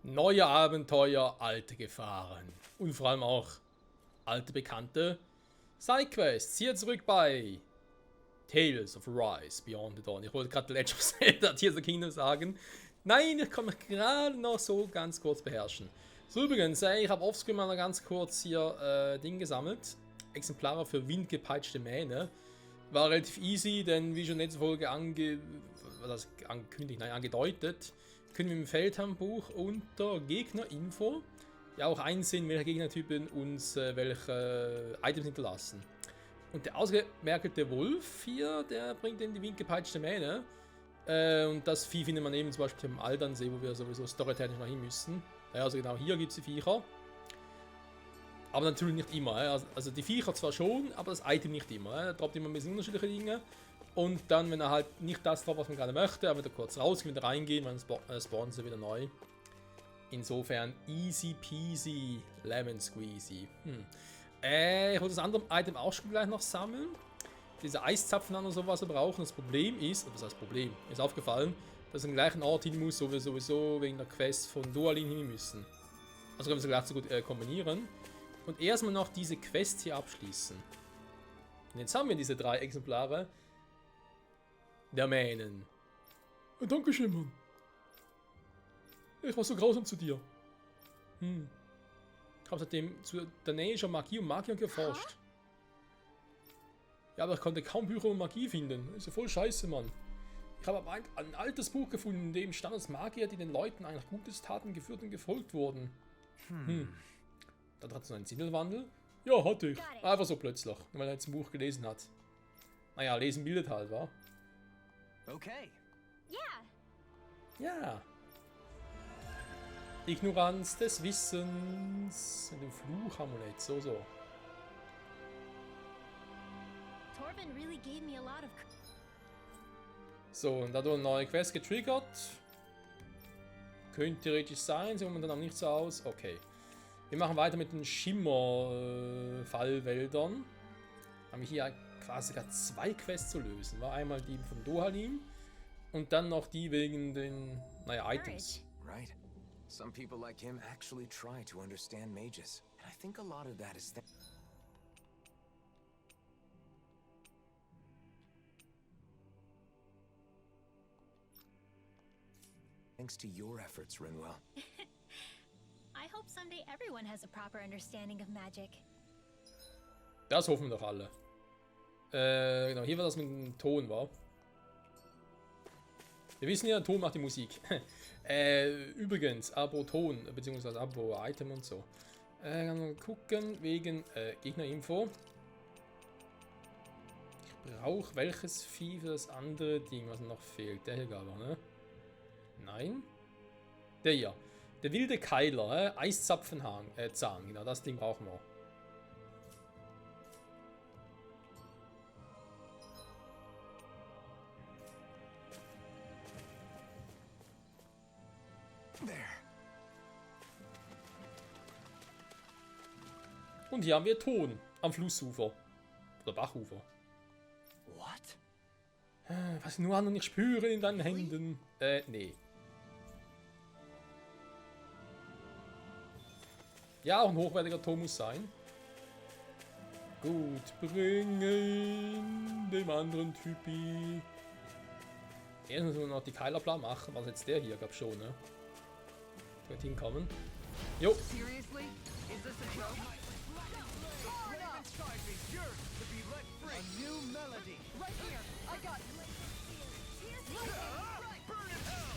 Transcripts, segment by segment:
Neue Abenteuer, alte Gefahren. Und vor allem auch alte Bekannte. Sidequests. Hier zurück bei Tales of Arise Beyond the Dawn. Ich wollte gerade Legend of Zelda Tears of the Kingdom sagen. Nein, ich kann mich gerade noch so ganz kurz beherrschen. So übrigens, ich habe offscreen mal ganz kurz hier Ding gesammelt. Exemplare für windgepeitschte Mähne. War relativ easy, denn wie schon in letzter Folge angedeutet, können wir im Feldhandbuch unter Gegnerinfo ja auch einsehen, welche Gegnertypen uns welche Items hinterlassen. Und der ausgemerkelte Wolf hier, der bringt in die windgepeitschte Mähne. Und das Vieh findet man eben zum Beispiel im Aldernsee, wo wir sowieso storytechnisch noch hin müssen. Ja, also genau hier gibt es die Viecher. Aber natürlich nicht immer. Also die Viecher zwar schon, aber das Item nicht immer. Er droppt immer ein bisschen unterschiedliche Dinge. Und dann, wenn er halt nicht das droppt, was man gerade möchte, aber wieder kurz rausgehen, wieder reingehen, dann spawnen sie wieder neu. Insofern easy peasy lemon squeezy. Ich wollte das andere Item auch schon gleich noch sammeln. Diese Eiszapfen an und sowas wir brauchen. Das Problem ist, oder was heißt Problem? Mir ist aufgefallen, dass ich am gleichen Ort hin muss, wo wir sowieso wegen der Quest von Dualin hin müssen. Also können wir sie gleich so gut kombinieren. Und erstmal noch diese Quest hier abschließen. Und jetzt haben wir diese 3 Exemplare der Mähnen. Dankeschön, Mann. Ich war so grausam zu dir. Ich habe seitdem zu der Nähe schon Magie und Magier geforscht. Ja, aber ich konnte kaum Bücher über Magie finden. Das ist ja voll scheiße, Mann. Ich habe ein altes Buch gefunden, in dem stand, dass Magier, die den Leuten eigentlich Gutes taten, geführt und gefolgt wurden. Dann hat es noch einen Sindelwandel. Ja, hatte ich. Einfach so plötzlich, weil er jetzt ein Buch gelesen hat. Naja, lesen bildet halt, wa? Okay. Ja. Ignoranz des Wissens. Mit dem Fluchamulett, so. Torvin really gave me a lot of. So, und dadurch eine neue Quest getriggert. Könnte theoretisch sein, sieht momentan noch nicht so aus. Okay. Wir machen weiter mit den Schimmer-Fallwäldern. Haben wir hier quasi sogar 2 Quests zu lösen. War einmal die von Dohalim und dann noch die wegen den, Items. Right. Some people like him actually try to understand mages. And I think a lot of that is thanks to your efforts, Rinwell. I hope someday everyone has a proper understanding of magic. Das hoffen wir doch alle. Genau, hier war das mit dem Ton, war. Wir wissen ja, Ton macht die Musik. Übrigens, Abo Ton, beziehungsweise Abo Item und so. Mal gucken, wegen Gegnerinfo. Ich brauche welches Vieh für das andere Ding, was noch fehlt. Der hier gab er, ne? Nein? Der hier. Der wilde Keiler, Eiszapfenzahn, genau, das Ding brauchen wir. Und hier haben wir Ton am Flussufer. Oder Bachufer. What? Was ich nur an und nicht spüre in deinen Händen. Nee. Ja, auch ein hochwertiger Ton muss sein. Gut, bringen dem anderen Typi. Erst müssen wir noch die Keilerplan machen. Was jetzt der hier, gab schon, ne? Wird hinkommen. Jo. Seriously? Is this a joke? A new melody. Right here. I got it. Burn in hell.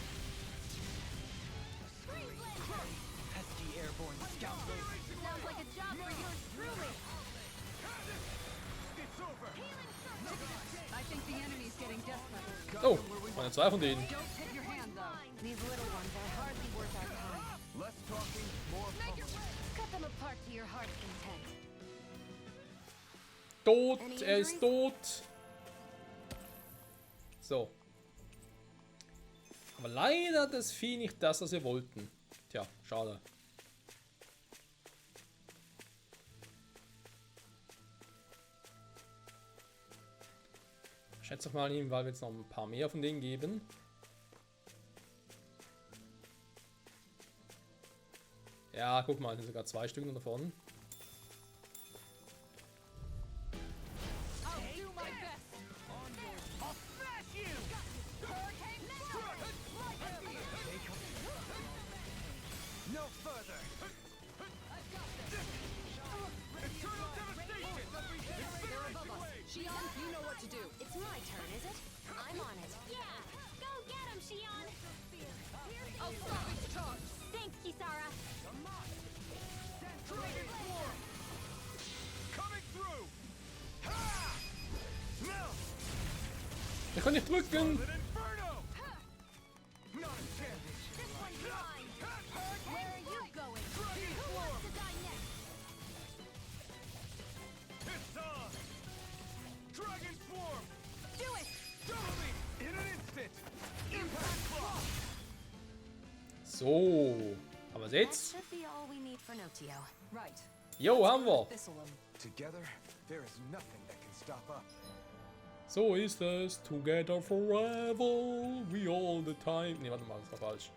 Pesky airborne scoundrels. Sounds like a job for yours truly. It's over. I think the enemy's getting desperate. Oh, waren 2 von denen. Don't hit your hand, though. These little ones are hardly worth our time. Less talking, more pumping. Cut them apart to your heart's content. Tot, er ist tot. So. Aber leider hat das Vieh nicht das, was wir wollten. Tja, schade. Ich schätze mal hin, weil wir jetzt noch ein paar mehr von denen geben. Ja, guck mal, es sind sogar 2 Stück davon. I'll do my best. I'll smash you. Hurricane missile. No further. I've got this. Eternal devastation. They're above us. Shion, you know what to do. It's my turn, is it? I'm on it. Yeah, go get him, Shion. I'll savage charge. Thanks, Kisara. Dragon form. Coming through. Ha! Now. Ich kann nicht drücken! An inferno. Not a chance. This one's mine. Where are you going? Who wants to die next? It's on. Dragon form. Do it! Double me in an instant. Impact block. So, haben wir es That jetzt? should be all we need for Notio. Right. Jo, haben wir! Together, there is nothing that can stop us. So ist es. Together forever. We all the time. Ne, warte mal, das war falsch.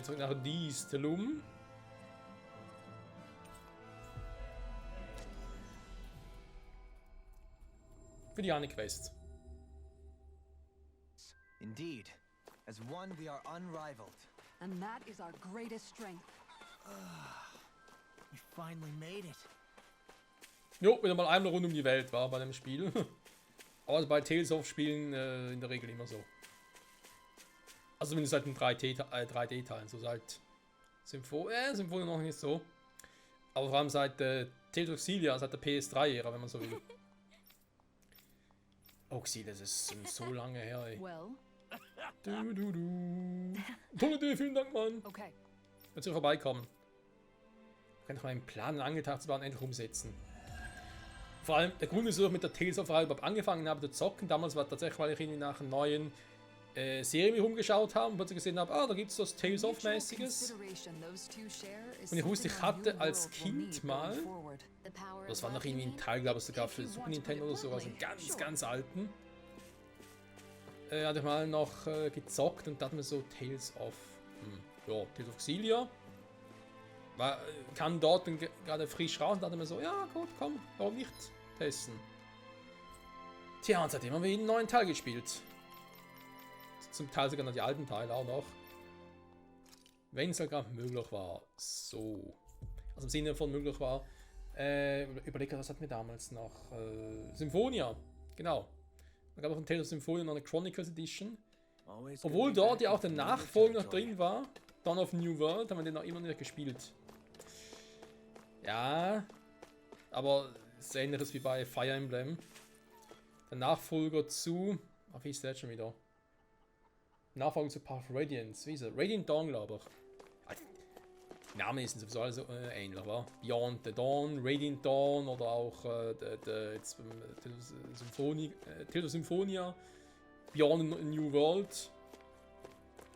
Zurück nach Distelum. Für die eine Quest. Indeed. As one, we are unrivaled. And that is our greatest strength. We finally made it. Jo, wieder mal einmal rund um die Welt war bei dem Spiel. Aber bei Tales of Spielen in der Regel immer so. Also zumindest seit den 3D-Teilen, so seit Symphonie noch nicht so. Aber vor allem seit Tales of Xillia, seit der PS3-Ära, wenn man so will. Oh, Xillia, das ist so lange her, ey. Well, Tolle Idee, vielen Dank, Mann. okay. Wenn Sie vorbeikommen. Kann ich meinen Plan Angetagtsbahn endlich umsetzen. Vor allem, der Grund ist, dass ich mit der Tales of Reihe überhaupt angefangen habe zu zocken. Damals war tatsächlich, weil ich irgendwie nach einer neuen Serie mich rumgeschaut habe und plötzlich gesehen habe, da gibt es das Tales of mäßiges. Und ich wusste, ich hatte als Kind mal, The power das of war noch irgendwie ein Teil, glaube ich, sogar für Super Nintendo oder so, also einen ganz, ganz alten. Hatte ich mal noch gezockt und dachte mir so, Tales of Xillia. Kam dort gerade frisch raus und dachte mir so, ja gut, komm, warum nicht testen. Tja, und seitdem haben wir einen neuen Teil gespielt. Zum Teil sogar noch die alten Teile auch noch. Wenn es halt gerade möglich war. So. Also im Sinne von möglich war. Überlegt, was hatten wir damals noch? Symphonia. Genau. Da gab es auch ein Tales of Symphonia noch eine Chronicles Edition. Obwohl dort ja auch der Nachfolger noch drin war. Dawn of New World, haben wir den noch immer nicht gespielt. Ja. Aber es ist ähnliches wie bei Fire Emblem. Der Nachfolger zu. Wie ist der jetzt schon wieder? Nachfolger zu Path of Radiance. Wie ist er? Radiant Dawn, glaube ich. Die Namen sind sowieso alle so ähnlich, wa? Beyond the Dawn, Radiant Dawn oder auch Tales of Symphonia, Beyond a New World.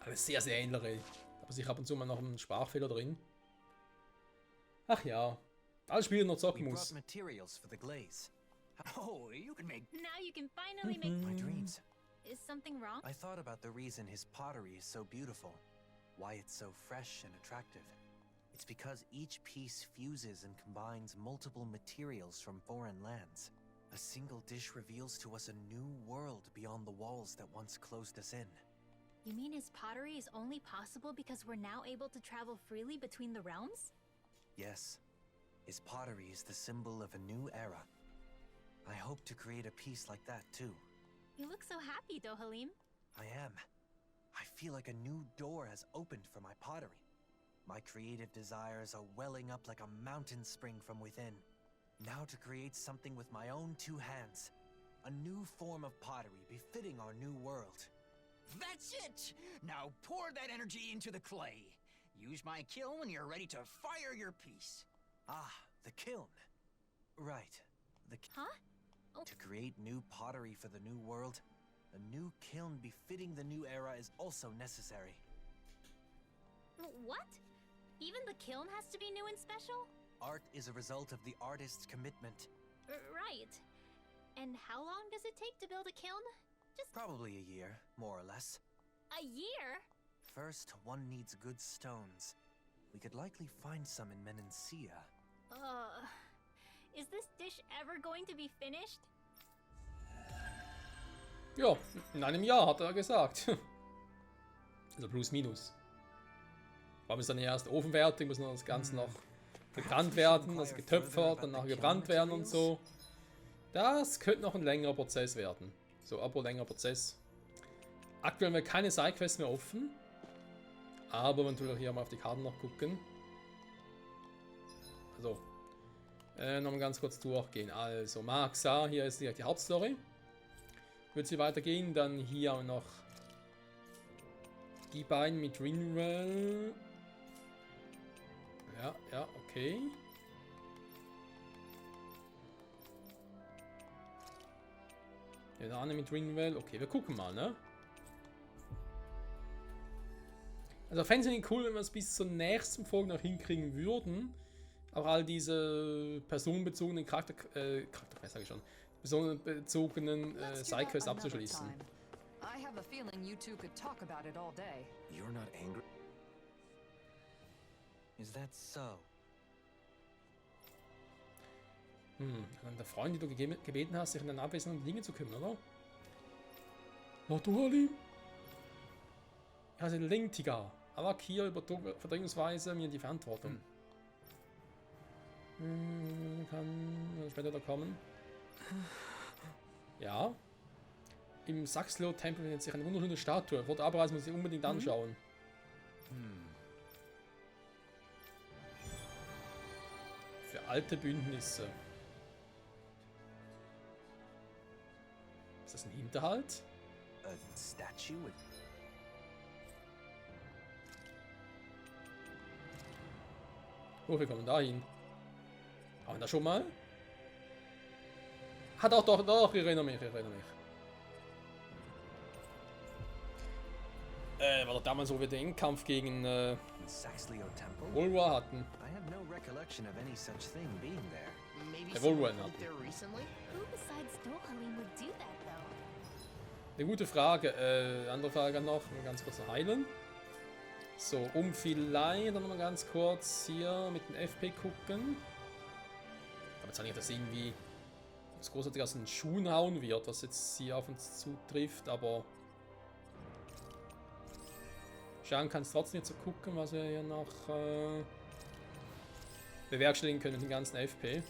Alles sehr, sehr ähnlich, ey. Aber sicher ab und zu mal noch ein Sprachfehler drin. Ach ja. Alles Spiele noch zocken We muss. brought materials for the glaze. Oh, you can make Now you can finally make. my dreams. Is something wrong? I thought about the reason his pottery is so beautiful, why it's so fresh and attractive. It's because each piece fuses and combines multiple materials from foreign lands. A single dish reveals to us a new world beyond the walls that once closed us in. You mean his pottery is only possible because we're now able to travel freely between the realms? Yes, his pottery is the symbol of a new era. I hope to create a piece like that too. You look so happy, Dohalim. I am. I feel like a new door has opened for my pottery. My creative desires are welling up like a mountain spring from within. Now to create something with my own two hands. A new form of pottery befitting our new world. That's it! Now pour that energy into the clay. Use my kiln when you're ready to fire your piece. Ah, the kiln. Right. Huh? To create new pottery for the new world, a new kiln befitting the new era is also necessary. What? Even the kiln has to be new and special? Art is a result of the artist's commitment. Right. And how long does it take to build a kiln? Just Probably a year, more or less. a year? First, one needs good stones. We could likely find some in Menancia. Is this dish ever going to be finished? Ja, in einem Jahr, hat er gesagt. Also plus minus. Warum ist dann erst Ofen fertig, muss noch das Ganze noch gebrannt werden, also getöpfert, dann nachher gebrannt werden und so. Das könnte noch ein längerer Prozess werden. So, aber längerer Prozess. Aktuell haben wir keine Sidequests mehr offen. Aber man will hier mal auf die Karten noch gucken. Also, nochmal ganz kurz durchgehen. Also, Maxa, hier ist direkt die Hauptstory. Wird sie weitergehen, dann hier auch noch die beiden mit Rinwell. Ja, okay. Ja, der andere mit Rinwell. Okay, wir gucken mal, ne? Also fände ich cool, wenn wir es bis zur nächsten Folge noch hinkriegen würden. Auch all diese personenbezogenen Charakterquests, sage ich schon. Personenbezogenen Sidequests abzuschließen. I have a feeling you two could talk about it all day. You're not angry? Is that so? An der Freund, die du gebeten hast, sich in deiner Abwesenheit um Dinge zu kümmern, oder? Naturali? Also Lingtiga. Aber hier verdrängungsweise mir die Verantwortung. Kann später da kommen. Ja. Im Saxlo-Tempel findet sich eine wunderschöne Statue. Fort Abreisen muss ich unbedingt anschauen. Für alte Bündnisse. Ist das ein Hinterhalt? A statue with Oh, wir kommen da hin. Haben wir da schon mal? Ah, doch, ich erinnere mich. War doch damals, wo wir den Kampf gegen Saxleo Temple? Ulwa hatten. I have no recollection of any such thing being there. Maybe Der someone Wolverine went hat. there recently? Who besides Dohalim would do that, though? Eine gute Frage. Andere Frage noch. Mal ganz kurz noch heilen. So, vielleicht dann mal ganz kurz hier mit dem FP gucken. Aber jetzt nicht, dass irgendwie das großartig aus den Schuhen hauen wird, was jetzt hier auf uns zutrifft, aber schauen kann es trotzdem nicht so gucken, was wir hier noch bewerkstelligen können mit dem ganzen FP.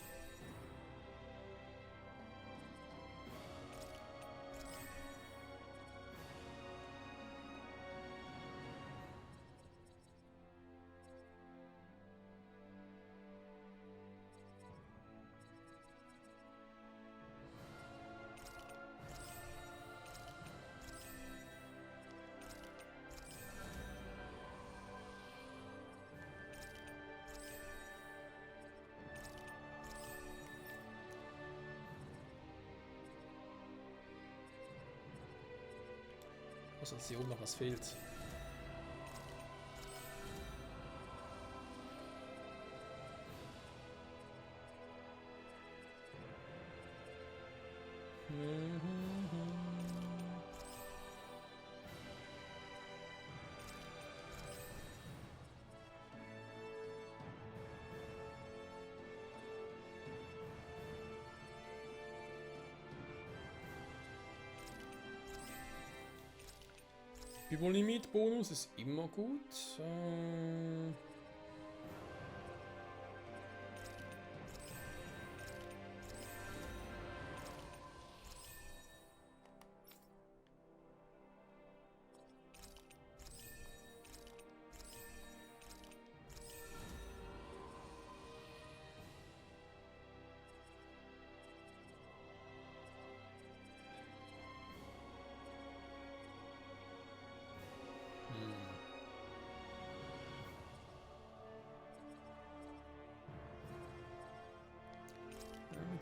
Was uns hier oben noch was fehlt. Überlimit-Bonus ist immer gut.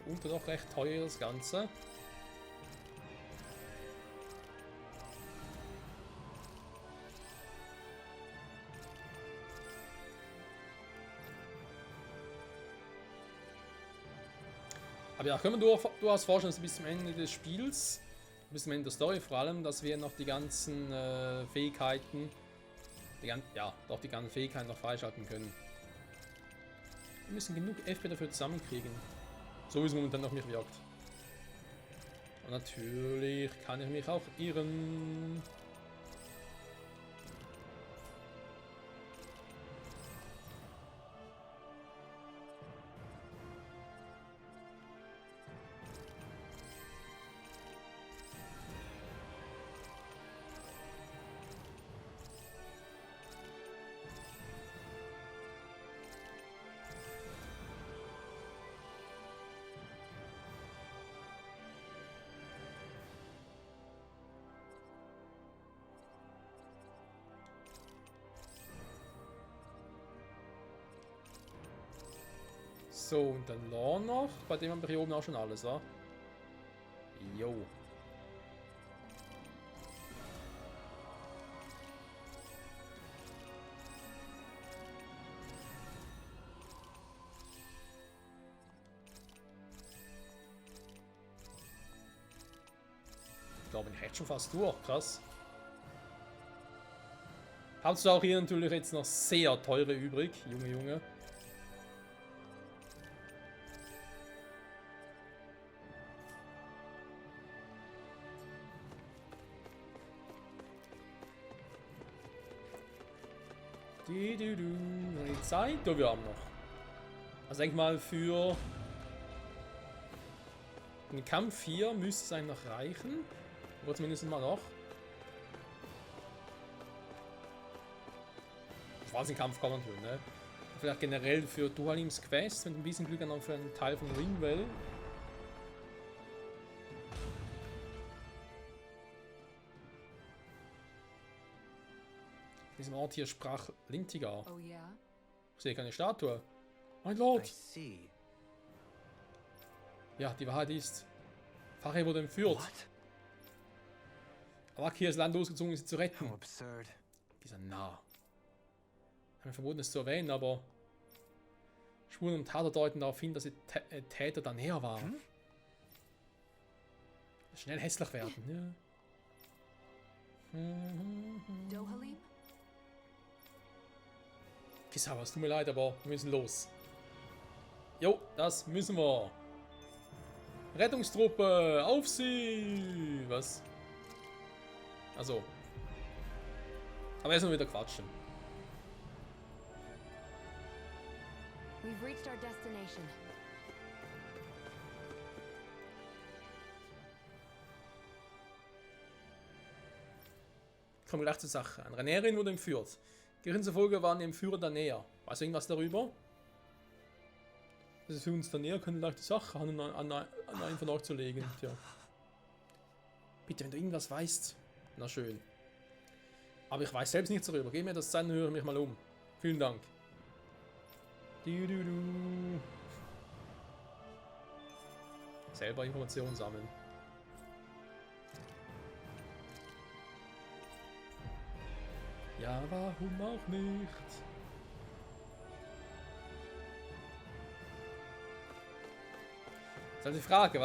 Und doch recht teuer das Ganze. Aber ja, können wir durchaus vorstellen, dass bis zum Ende des Spiels, bis zum Ende der Story vor allem, dass wir noch die ganzen Fähigkeiten die ganzen Fähigkeiten noch freischalten können. Wir müssen genug FP dafür zusammenkriegen. So wie es momentan noch nicht wirkt. Und natürlich kann ich mich auch irren. So, und dann Lorn noch. Bei dem haben wir hier oben auch schon alles, wa? Jo. Ich glaube, ich hätte schon fast durch. Krass. Hast du auch hier natürlich jetzt noch sehr teure übrig, Junge. Die Zeit, da wir haben noch. Also denk mal für den Kampf hier müsste es eigentlich noch reichen. Oder zumindest mal noch. Schwarzen Kampf kann man tun, ne? Vielleicht generell für Duhalims Quest, mit ein bisschen Glück dann auch für einen Teil von Ringwell. Diesem Ort hier sprach Lintigar. Oh yeah? Ich sehe keine Statue. Mein Lord! I see. Ja, die Wahrheit ist, Fache wurde entführt. What? Araki ist Land losgezogen, um sie zu retten. How absurd. Dieser Narr. Ich habe mir verboten, es zu erwähnen, aber Spuren und Tater deuten darauf hin, dass die Täter da näher waren. Schnell hässlich werden, ja. Dohalim? Kisawa, es tut mir leid, aber wir müssen los. Jo, das müssen wir. Rettungstruppe, auf sie! Was? Also. Aber erstmal wieder quatschen. We've reached our destination. Kommen wir gleich zur Sache. Eine Renärin wurde entführt. Gerichten zufolge waren die Entführer da näher. Weißt du irgendwas darüber? Das ist für uns da näher, könnte leichte Sache an einen von euch zu legen. Tja. Bitte, wenn du irgendwas weißt. Na schön. Aber ich weiß selbst nichts darüber. Gib mir das Zeit und höre mich mal um. Vielen Dank. Selber Informationen sammeln. Ja, warum auch nicht? Das ist halt die Frage,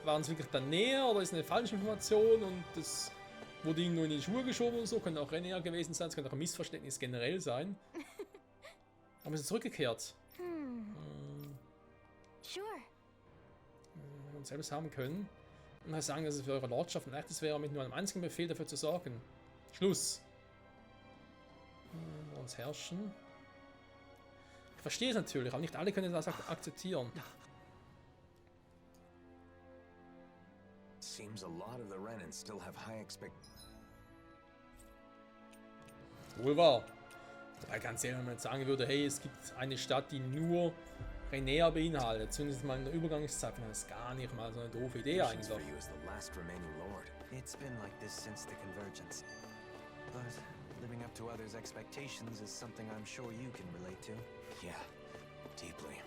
waren es wirklich da näher oder ist es eine falsche Information und das wurde ihnen nur in die Schuhe geschoben oder so? Könnte auch näher gewesen sein, es könnte auch ein Missverständnis generell sein. Aber es ist zurückgekehrt. Sure. Wenn wir uns selbst haben können. Und dann sagen, dass es für eure Lordschaft ein leichtes wäre, mit nur einem einzigen Befehl dafür zu sorgen. Schluss. Uns herrschen. Ich verstehe es natürlich, aber nicht alle können das akzeptieren. Seems a lot of the Renan still have high Wohl wahr. Wobei ganz ehrlich, wenn man jetzt sagen würde, hey, es gibt eine Stadt, die nur Renea beinhaltet, zumindest mal in der Übergangszeit, dann ist gar nicht mal so eine doofe Idee eigentlich. for you as the last remaining lord. It's been like this since the convergence. But living up to others' expectations is something I'm sure you can relate to. Yeah, deeply.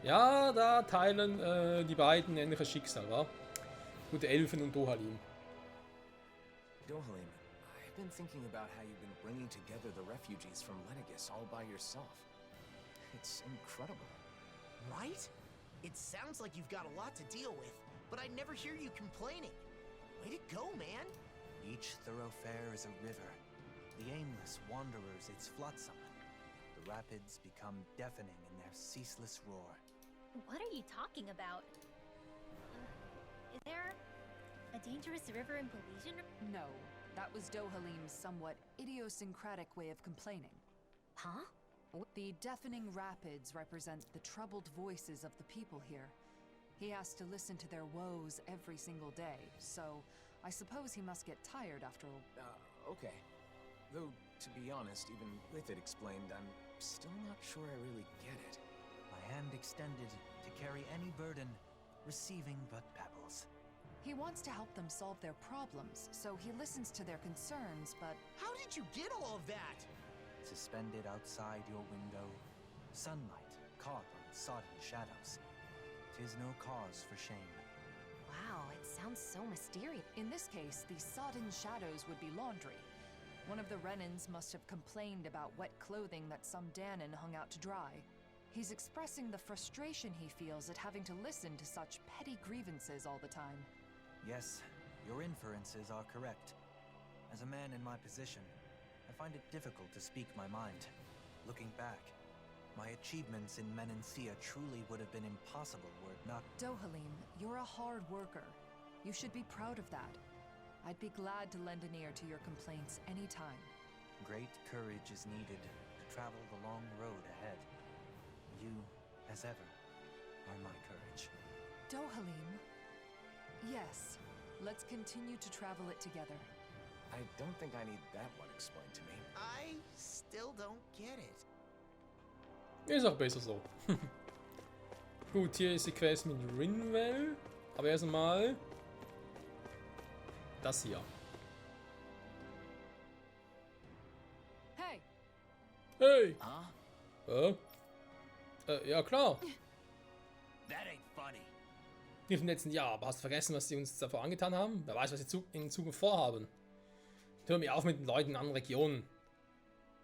Ja, da teilen die beiden ähnliches Schicksal, wa? Gute Elfen und Dohalim. Dohalim, I've been thinking about how you've been bringing together the refugees from Lenegis all by yourself. It's incredible. Right? It sounds like you've got a lot to deal with, but I never hear you complaining. Way to go, man! Each thoroughfare is a river, the aimless wanderers its flotsam. The rapids become deafening in their ceaseless roar. What are you talking about? Is there a dangerous river in Pelesian? No, that was Dohalim's somewhat idiosyncratic way of complaining. Huh? The deafening rapids represent the troubled voices of the people here. He has to listen to their woes every single day, so I suppose he must get tired after all. Okay. Though, to be honest, even with it explained, I'm still not sure I really get it. My hand extended to carry any burden, receiving but pebbles. He wants to help them solve their problems, so he listens to their concerns, but How did you get all of that? Suspended outside your window, sunlight caught on sodden shadows. 'Tis no cause for shame. Wow, it sounds so mysterious. in this case, the sodden shadows would be laundry. One of the Renans must have complained about wet clothing that some Danon hung out to dry. He's expressing the frustration he feels at having to listen to such petty grievances all the time. Yes, your inferences are correct. As a man in my position, I find it difficult to speak my mind. Looking back, my achievements in Menancia truly would have been impossible were it not. Dohalim, you're a hard worker. You should be proud of that. I'd be glad to lend an ear to your complaints anytime. Great courage is needed to travel the long road ahead. You, as ever, are my courage. Dohalim? Yes, let's continue to travel it together. I don't think I need that one explained to me. I still don't get it. Ist auch besser so. Gut, hier ist die Quest mit Rinwell. Aber erst einmal das hier. Hey! Hey! Huh? Ja klar. That ain't funny. Nicht im letzten Jahr, aber hast du vergessen, was sie uns davor angetan haben? Wer weiß, was sie in Zukunft vorhaben. Hör mir auf mit den Leuten in anderen Regionen.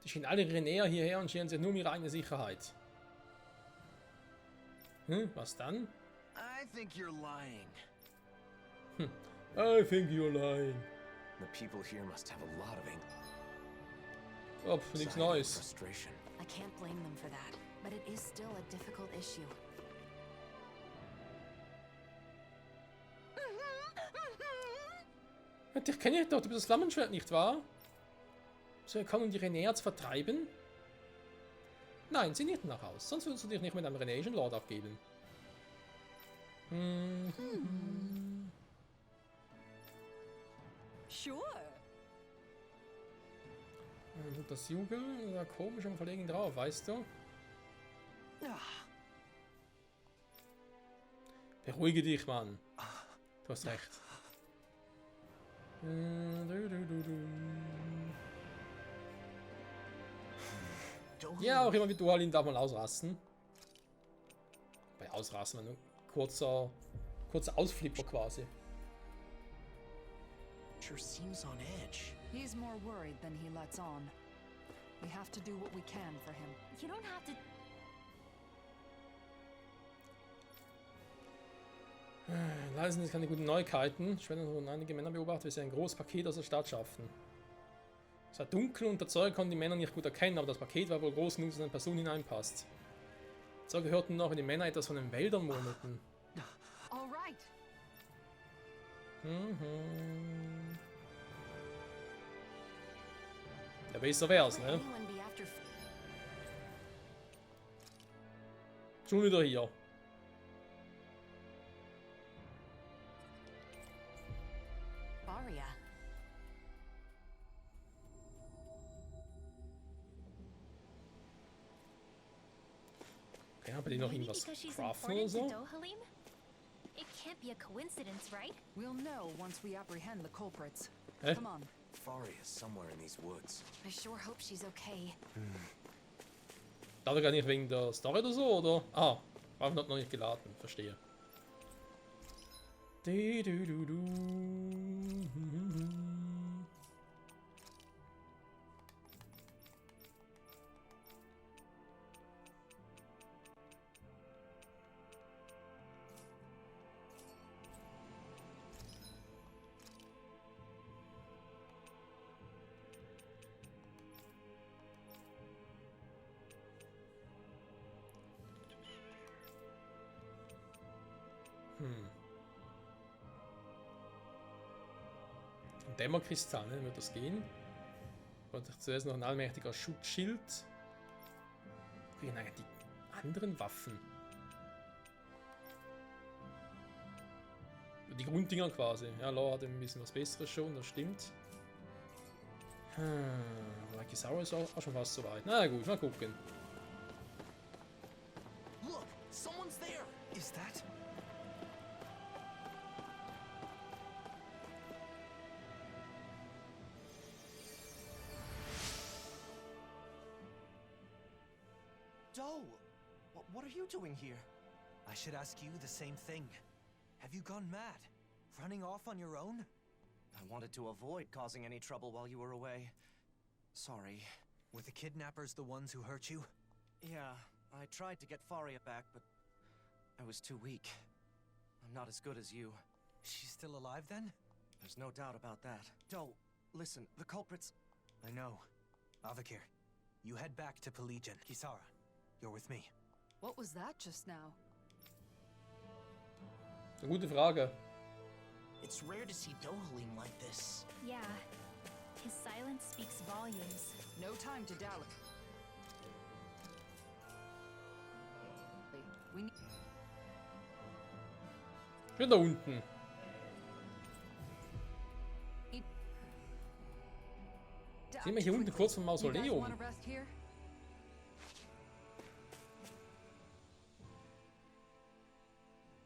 Die schicken alle ihre Näher hierher und scheren sich nur um ihre eigene Sicherheit. Was dann? I think you're lying. I think you're lying. The people here must have a lot of Nichts anxiety and Neues. frustration. I can't blame them for that, but it is still a difficult issue. Dich kenne ich doch, du bist das Flammenschwert, nicht wahr? So er kommen, um die Renäer zu vertreiben? Nein, sieh nicht nach Haus, sonst würdest du dich nicht mit einem Renäischen Lord abgeben. Sure. Das Jugel, da komisch und verlegen drauf, weißt du? Beruhige dich, Mann. Du hast recht. Ja, auch immer mit Dualin darf man ausrasten. Bei Ausrasten war nur kurzer Ausflipper quasi. Sure seems on edge. He's more worried than he lets on. We have to do what we can for him. You don't have to. Leider sind es keine guten Neuigkeiten. Schweden wurden einige Männer beobachtet, wie sie ein großes Paket aus der Stadt schaffen. Es war dunkel und der Zeuge konnte die Männer nicht gut erkennen, aber das Paket war wohl groß genug, dass eine Person hineinpasst. Die Zeuge hörten noch, wie die Männer etwas von den Wäldern murmelten. All right. Ja, besser wär's, ne? Anyone be after Schon wieder hier. Faria? Ja, aber die noch Maybe irgendwas because she's craften oder important to so? Dohalim? It can't be a coincidence, right? We'll know once we apprehend the culprits. Hä? Come on. Faria is somewhere in these woods. I sure hope she's okay. Lade gar nicht wegen der Story oder so, oder? Ah, Waffen hat noch nicht geladen, verstehe. Ein Dämmerkristall, ne? Wird das gehen? Wollte ich zuerst noch ein allmächtiger Schutzschild. Wo gehen eigentlich die anderen Waffen? Die Grunddinger quasi. Ja, Law hat ein bisschen was Besseres schon, das stimmt. Aber Kizaru ist auch schon fast soweit. Na gut, mal gucken. Look, someone's there. Is that? Doe, what are you doing here? I should ask you the same thing. Have you gone mad? Running off on your own? I wanted to avoid causing any trouble while you were away. Sorry. Were the kidnappers the ones who hurt you? Yeah, I tried to get Faria back, but I was too weak. I'm not as good as you. She's still alive then? There's no doubt about that. Doe, listen, the culprits... I know. Avakir, you head back to Pelegion. Kisara, you're with me. What was that just now? Eine gute Frage. It's rare to see Dohalim like this. Yeah. His silence speaks volumes. No time to dally. We need... Ich bin da unten. Sind wir hier unten kurz vom Mausoleum?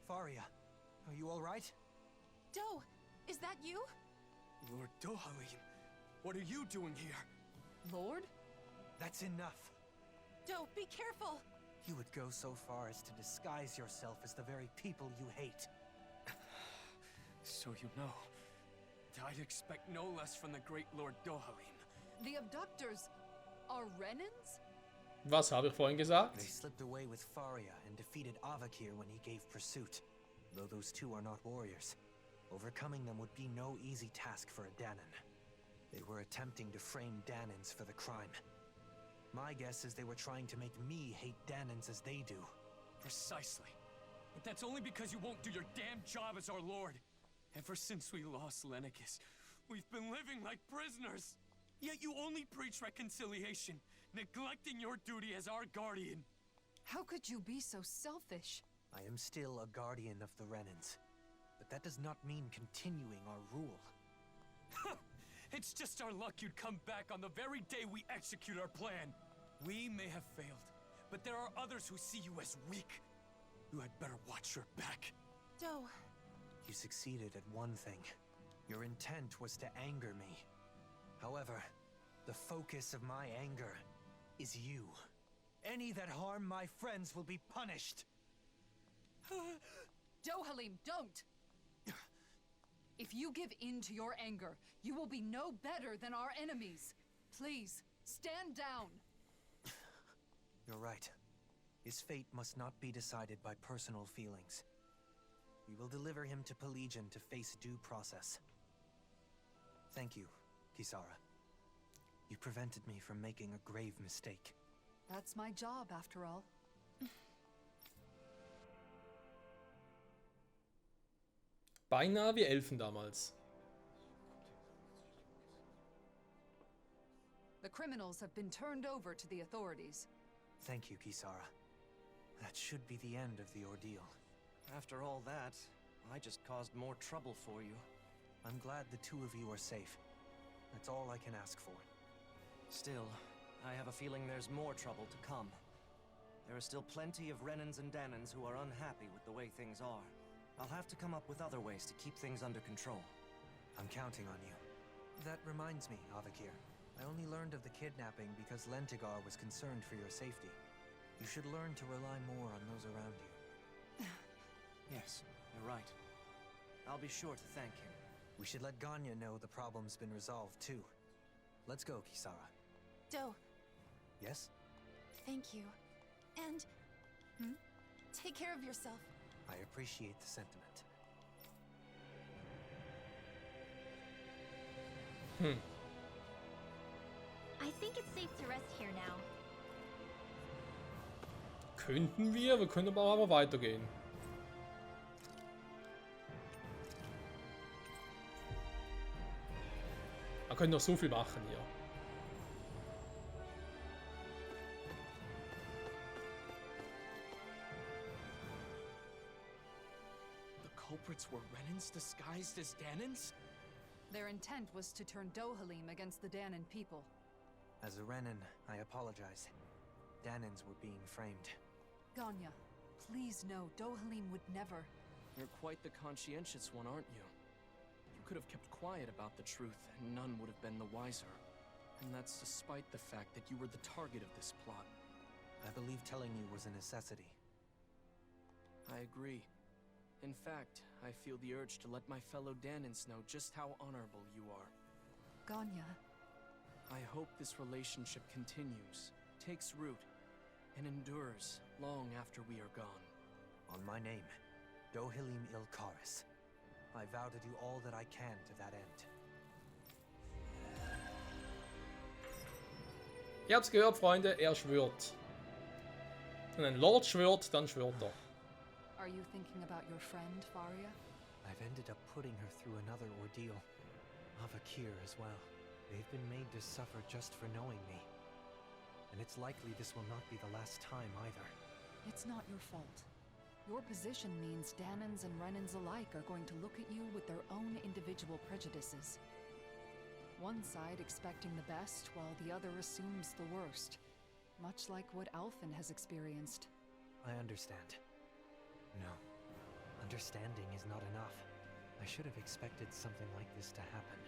Faria, are you all right? Doe, is that you? Lord Dohalim, what are you doing here? Lord? That's enough. Doe, be careful! You would go so far as to disguise yourself as the very people you hate. So you know. I'd expect no less from the great Lord Dohalim. The abductors are Renans? Was habe ich vorhin gesagt? They slipped away with Faria and defeated Avakir when he gave pursuit. Though those two are not warriors, overcoming them would be no easy task for a Danon. They were attempting to frame Danons for the crime. My guess is they were trying to make me hate Danons as they do. Precisely. But that's only because you won't do your damn job as our lord. Ever since we lost Lenegis, we've been living like prisoners. Yet you only preach reconciliation, neglecting your duty as our guardian. How could you be so selfish? I am still a guardian of the Renans, but that does not mean continuing our rule. It's just our luck you'd come back on the very day we execute our plan. We may have failed, but there are others who see you as weak. You had better watch your back. Doe, You succeeded at one thing. Your intent was to anger me. However, the focus of my anger is you. Any that harm my friends will be punished. Dohalim, don't! If you give in to your anger, you will be no better than our enemies. Please, stand down! You're right. His fate must not be decided by personal feelings. We will deliver him to Pelegion to face due process. Thank you, Kisara. You prevented me from making a grave mistake. That's my job, after all. Beinahe wie Elfen damals. The criminals have been turned over to the authorities. Thank you, Kisara. That should be the end of the ordeal. After all that, I just caused more trouble for you. I'm glad the two of you are safe. That's all I can ask for. Still, I have a feeling there's more trouble to come. There are still plenty of Renans and Danons who are unhappy with the way things are. I'll have to come up with other ways to keep things under control. I'm counting on you. That reminds me, Avakir. I only learned of the kidnapping because Lentigar was concerned for your safety. You should learn to rely more on those around you. Yes, you're right. I'll be sure to thank him. We should let Ganya know the problem's been resolved, too. Let's go, Kisara. Doe, Yes? thank you. And... take care of yourself. I appreciate the sentiment. I think it's safe to rest here now. Könnten wir können aber weitergehen. können noch so viel machen hier. The culprits were Renans disguised as Danans? Their intent was to turn Dohalim against the Danan people. As a Renan, I apologize. Danans were being framed. Ganya, please know Dohalim would never. You're quite the conscientious one, aren't you? You could have kept quiet about the truth, and none would have been the wiser. And that's despite the fact that you were the target of this plot. I believe telling you was a necessity. I agree. In fact, I feel the urge to let my fellow Danans know just how honorable you are. Ganya. I hope this relationship continues, takes root, and endures long after we are gone. On my name, Dohalim Ilkaris. I vow to do all that I can to that end. Ihr habt's gehört, Freunde, er schwört. Wenn ein Lord schwört, dann schwört er. Are you thinking about your friend, Faria? I've ended up putting her through another ordeal. Avakir as well. They've been made to suffer just for knowing me. And it's likely this will not be the last time either. It's not your fault. Your position means Danans and Renans alike are going to look at you with their own individual prejudices. One side expecting the best, while the other assumes the worst. Much like what Alphen has experienced. I understand. No. Understanding is not enough. I should have expected something like this to happen.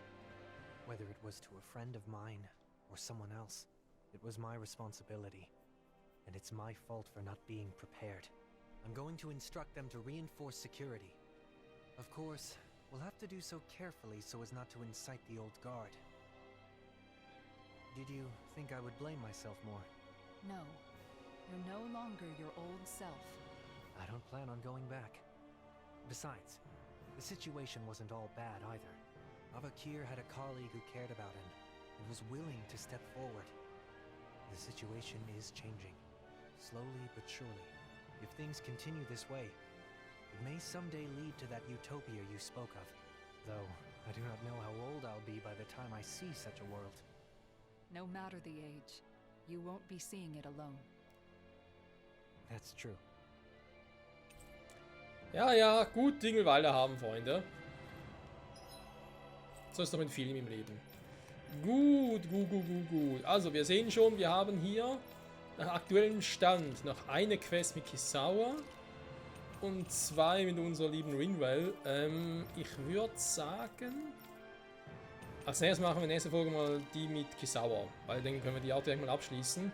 Whether it was to a friend of mine, or someone else, it was my responsibility. And it's my fault for not being prepared. I'm going to instruct them to reinforce security. Of course, we'll have to do so carefully so as not to incite the old guard. Did you think I would blame myself more? No. You're no longer your old self. I don't plan on going back. Besides, the situation wasn't all bad either. Avakir had a colleague who cared about him and was willing to step forward. The situation is changing, slowly but surely. If things continue this way, it may someday lead to that utopia you spoke of. Though, I do not know how old I'll be by the time I see such a world. No matter the age, you won't be seeing it alone. That's true. Ja, ja, gut Ding will Weile haben, Freunde. So ist doch mit vielem im Leben. Gut. Also, wir sehen schon, wir haben hier nach aktuellem Stand noch eine Quest mit Kisawa und 2 mit unserer lieben Rinwell. Ich würde sagen, als nächstes machen wir in der nächsten Folge mal die mit Kisawa, weil dann können wir die auch direkt mal abschließen.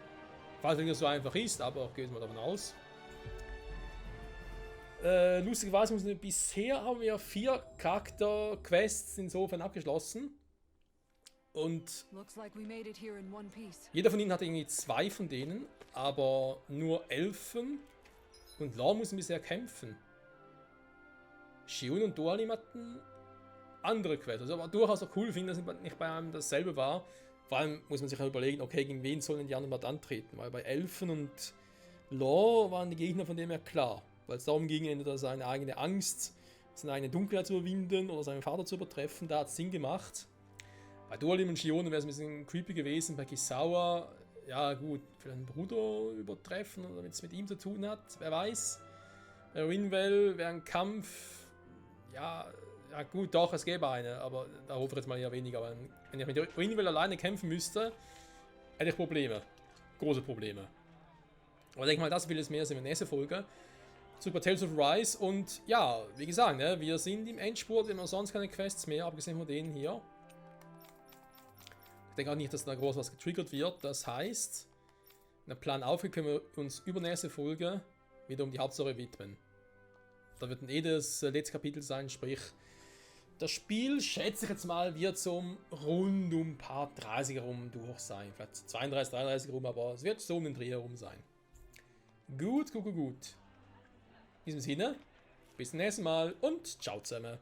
Falls es so einfach ist, aber gehen wir davon aus. Lustigerweise müssen wir bisher haben wir 4 Charakter-Quests insofern abgeschlossen. Und jeder von ihnen hat irgendwie 2 von denen, aber nur Elfen und Law müssen bisher kämpfen. Shion und Dohalim hatten andere Quests, also aber durchaus auch cool finde, dass nicht bei einem dasselbe war. Vor allem muss man sich auch überlegen, okay, gegen wen sollen die anderen mal antreten, weil bei Elfen und Law waren die Gegner von dem her klar, weil es darum ging, entweder seine eigene Angst, seine eigene Dunkelheit zu überwinden oder seinen Vater zu übertreffen, da hat es Sinn gemacht. Bei Dohalim und Shion wäre es ein bisschen creepy gewesen. Bei Kisawa, ja gut, vielleicht einen Bruder übertreffen oder wenn es mit ihm zu tun hat, wer weiß. Bei Rinwell wäre ein Kampf, ja gut, doch, es gäbe eine, aber da hoffe ich jetzt mal eher weniger. Aber wenn ich mit Rinwell alleine kämpfen müsste, hätte ich Probleme. Große Probleme. Aber ich denke mal, das will es mehr in der nächsten Folge. Super Tales of Rise und ja, wie gesagt, ne, wir sind im Endspurt, wir haben sonst keine Quests mehr, abgesehen von denen hier. Ich denke auch nicht, dass da groß was getriggert wird. Das heißt, wenn der Plan aufgeht, können wir uns übernächste Folge wieder um die Hauptstory widmen. Da wird dann das letzte Kapitel sein, sprich, das Spiel, schätze ich jetzt mal, wird so rund um Part 30 herum durch sein. Vielleicht 32, 33 herum, aber es wird so um den Dreh herum sein. Gut. In diesem Sinne, bis zum nächsten Mal und ciao zusammen.